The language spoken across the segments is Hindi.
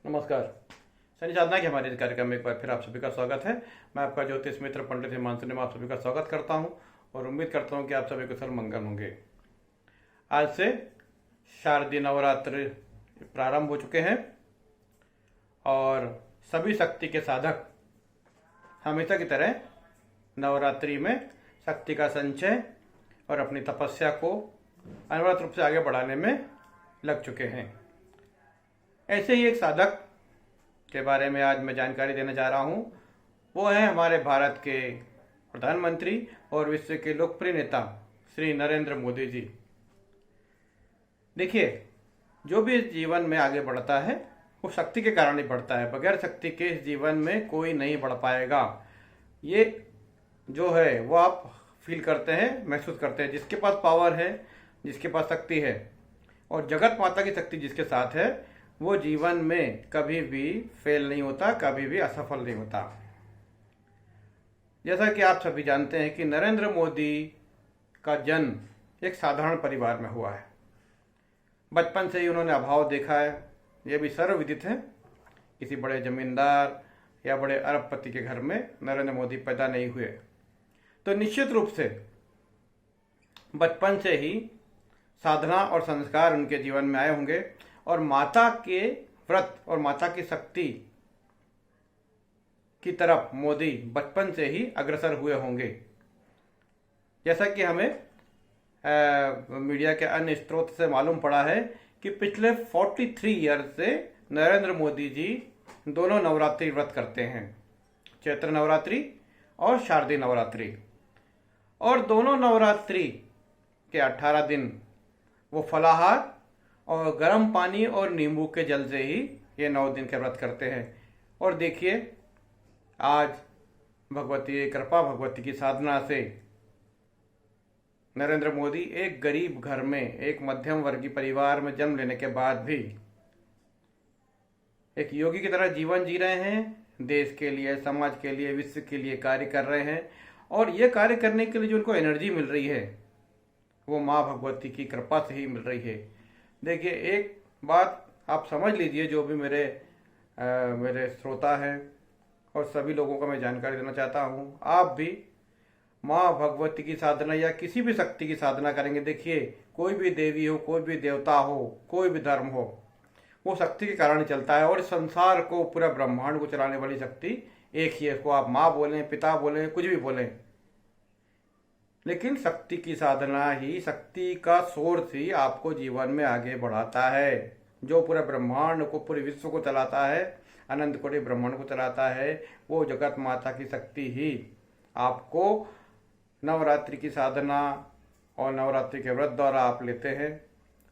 नमस्कार। शनि साधना के हमारे इस कार्यक्रम में एक बार फिर आप सभी का स्वागत है। मैं आपका ज्योतिष मित्र पंडित हिमांशु ने आप सभी का स्वागत करता हूं और उम्मीद करता हूं कि आप सभी कुशल मंगल होंगे। आज से शारदीय नवरात्र प्रारंभ हो चुके हैं और सभी शक्ति के साधक हमेशा की तरह नवरात्रि में शक्ति का संचय और अपनी तपस्या को अनवरत रूप से आगे बढ़ाने में लग चुके हैं। ऐसे ही एक साधक के बारे में आज मैं जानकारी देने जा रहा हूं। वो है हमारे भारत के प्रधानमंत्री और विश्व के लोकप्रिय नेता श्री नरेंद्र मोदी जी। देखिए, जो भी इस जीवन में आगे बढ़ता है वो शक्ति के कारण ही बढ़ता है। बगैर शक्ति के इस जीवन में कोई नहीं बढ़ पाएगा। ये जो है वो आप फील करते हैं, महसूस करते हैं। जिसके पास पावर है, जिसके पास शक्ति है और जगत माता की शक्ति जिसके साथ है, वो जीवन में कभी भी फेल नहीं होता, कभी भी असफल नहीं होता। जैसा कि आप सभी जानते हैं कि नरेंद्र मोदी का जन्म एक साधारण परिवार में हुआ है। बचपन से ही उन्होंने अभाव देखा है, यह भी सर्वविदित है। किसी बड़े जमींदार या बड़े अरबपति के घर में नरेंद्र मोदी पैदा नहीं हुए, तो निश्चित रूप से बचपन से ही साधना और संस्कार उनके जीवन में आए होंगे और माता के व्रत और माता की शक्ति की तरफ मोदी बचपन से ही अग्रसर हुए होंगे। जैसा कि हमें मीडिया के अन्य स्रोत से मालूम पड़ा है कि पिछले 43 ईयर से नरेंद्र मोदी जी दोनों नवरात्रि व्रत करते हैं, चैत्र नवरात्रि और शारदीय नवरात्रि। और दोनों नवरात्रि के 18 दिन वो फलाहार और गर्म पानी और नींबू के जल से ही ये 9 दिन के व्रत करते हैं। और देखिए, आज भगवती की कृपा, भगवती की साधना से नरेंद्र मोदी एक गरीब घर में, एक मध्यम वर्गीय परिवार में जन्म लेने के बाद भी एक योगी की तरह जीवन जी रहे हैं। देश के लिए, समाज के लिए, विश्व के लिए कार्य कर रहे हैं। और ये कार्य करने के लिए जो उनको एनर्जी मिल रही है वो माँ भगवती की कृपा से ही मिल रही है। देखिए, एक बात आप समझ लीजिए, जो भी मेरे श्रोता हैं और सभी लोगों को मैं जानकारी देना चाहता हूँ। आप भी माँ भगवती की साधना या किसी भी शक्ति की साधना करेंगे, देखिए कोई भी देवी हो, कोई भी देवता हो, कोई भी धर्म हो, वो शक्ति के कारण ही चलता है। और इस संसार को, पूरा ब्रह्मांड को चलाने वाली शक्ति एक ही है। इसको आप माँ बोलें, पिता बोलें, कुछ भी बोलें, लेकिन शक्ति की साधना ही, शक्ति का सोर्स ही आपको जीवन में आगे बढ़ाता है। जो पूरे ब्रह्मांड को, पूरे विश्व को चलाता है, अनंत कोटि ब्रह्मांड को चलाता है, वो जगत माता की शक्ति ही आपको नवरात्रि की साधना और नवरात्रि के व्रत द्वारा आप लेते हैं।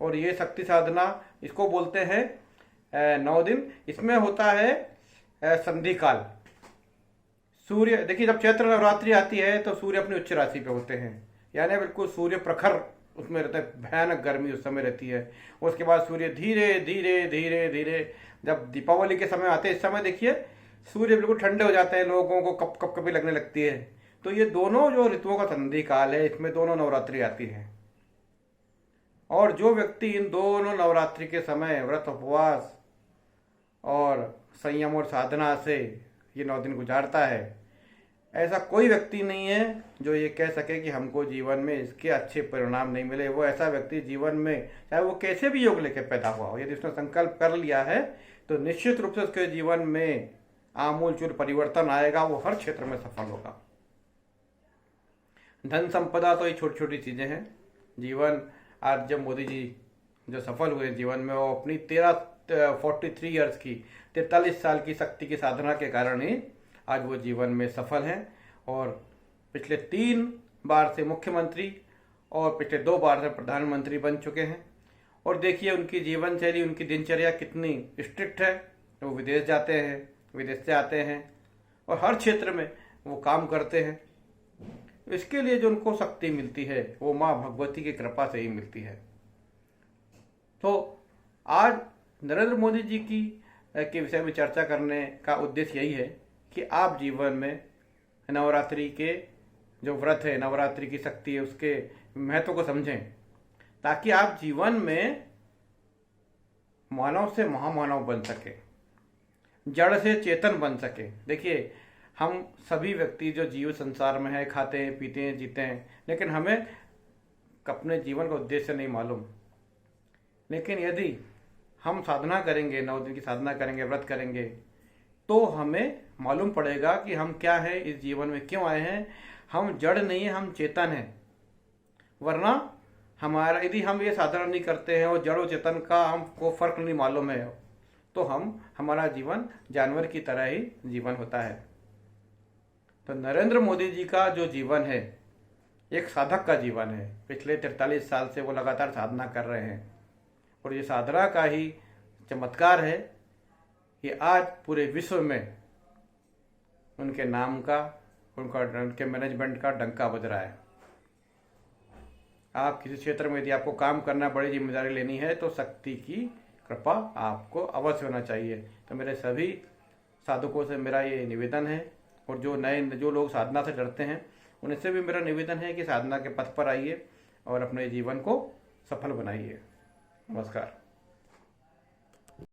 और ये शक्ति साधना, इसको बोलते हैं 9 दिन। इसमें होता है संधि काल। सूर्य, देखिए, जब चैत्र नवरात्रि आती है तो सूर्य अपनी उच्च राशि पे होते हैं, यानी बिल्कुल सूर्य प्रखर उसमें रहता है, भयानक गर्मी उस समय रहती है। उसके बाद सूर्य धीरे धीरे धीरे धीरे, जब दीपावली के समय आते हैं, इस समय देखिए सूर्य बिल्कुल ठंडे हो जाते हैं, लोगों को कप कप कभी लगने लगती है। तो ये दोनों जो ऋतुओं का संधि काल है, इसमें दोनों नवरात्रि आती है। और जो व्यक्ति इन दोनों नवरात्रि के समय व्रत, उपवास और संयम और साधना से ये 9 दिन गुजारता है, ऐसा कोई व्यक्ति नहीं है जो ये कह सके कि हमको जीवन में इसके अच्छे परिणाम नहीं मिले। वो ऐसा व्यक्ति जीवन में, चाहे वो कैसे भी योग लेके पैदा हुआ हो, यदि उसने संकल्प कर लिया है तो निश्चित रूप से उसके जीवन में आमूलचूल परिवर्तन आएगा। वो हर क्षेत्र में सफल होगा। धन संपदा तो ये छोटी छोटी चीजें हैं। जीवन, आज जब मोदी जी जो सफल हुए जीवन में, वो अपनी 43 ईयर्स की, 43 साल की शक्ति की साधना के कारण ही आज वो जीवन में सफल हैं। और पिछले 3 बार से मुख्यमंत्री और पिछले 2 बार से प्रधानमंत्री बन चुके हैं। और देखिए उनकी जीवन शैली, उनकी दिनचर्या कितनी स्ट्रिक्ट है। वो विदेश जाते हैं, विदेश से आते हैं और हर क्षेत्र में वो काम करते हैं। इसके लिए जो उनको शक्ति मिलती है वो माँ भगवती की कृपा से ही मिलती है। तो आज नरेंद्र मोदी जी के विषय में चर्चा करने का उद्देश्य यही है कि आप जीवन में नवरात्रि के जो व्रत है, नवरात्रि की शक्ति है, उसके महत्व को समझें, ताकि आप जीवन में मानव से महामानव बन सके। जड़ से चेतन बन सके। देखिए, हम सभी व्यक्ति जो जीव संसार में है, खाते हैं, पीते हैं, जीते हैं, लेकिन हमें अपने जीवन का उद्देश्य नहीं मालूम। लेकिन यदि हम साधना करेंगे, 9 दिन की साधना करेंगे, व्रत करेंगे, तो हमें मालूम पड़ेगा कि हम क्या है, इस जीवन में क्यों आए हैं। हम जड़ नहीं है, हम चेतन हैं। वरना हमारा, यदि हम ये साधना नहीं करते हैं और जड़ और चेतन का हमको फर्क नहीं मालूम है, तो हमारा जीवन जानवर की तरह ही जीवन होता है। तो नरेंद्र मोदी जी का जो जीवन है, एक साधक का जीवन है। पिछले 43 साल से वो लगातार साधना कर रहे हैं, और ये साधना का ही चमत्कार है कि आज पूरे विश्व में उनके नाम का, उनके मैनेजमेंट का डंका बज रहा है। आप किसी क्षेत्र में यदि आपको काम करना, बड़ी जिम्मेदारी लेनी है, तो शक्ति की कृपा आपको अवश्य होना चाहिए। तो मेरे सभी साधकों से मेरा ये निवेदन है, और जो लोग साधना से डरते हैं, उनसे भी मेरा निवेदन है कि साधना के पथ पर आइए और अपने जीवन को सफल बनाइए। नमस्कार।